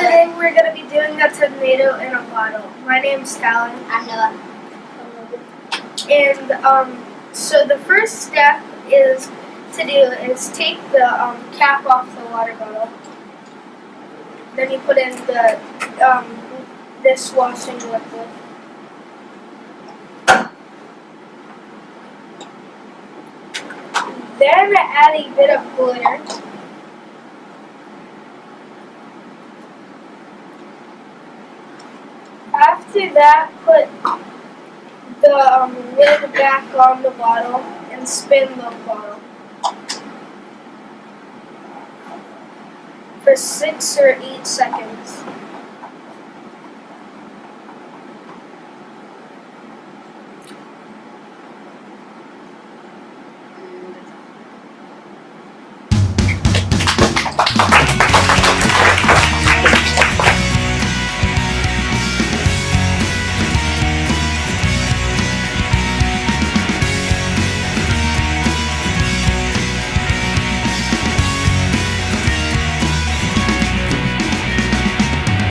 Today we're going to be doing a tornado in a bottle. My name's Talan. I'm Noah. And so the first step is take the cap off the water bottle. Then you put in the dishwashing liquid. Then add a bit of glitter. After that, put the lid back on the bottle and spin the bottle for 6 or 8 seconds.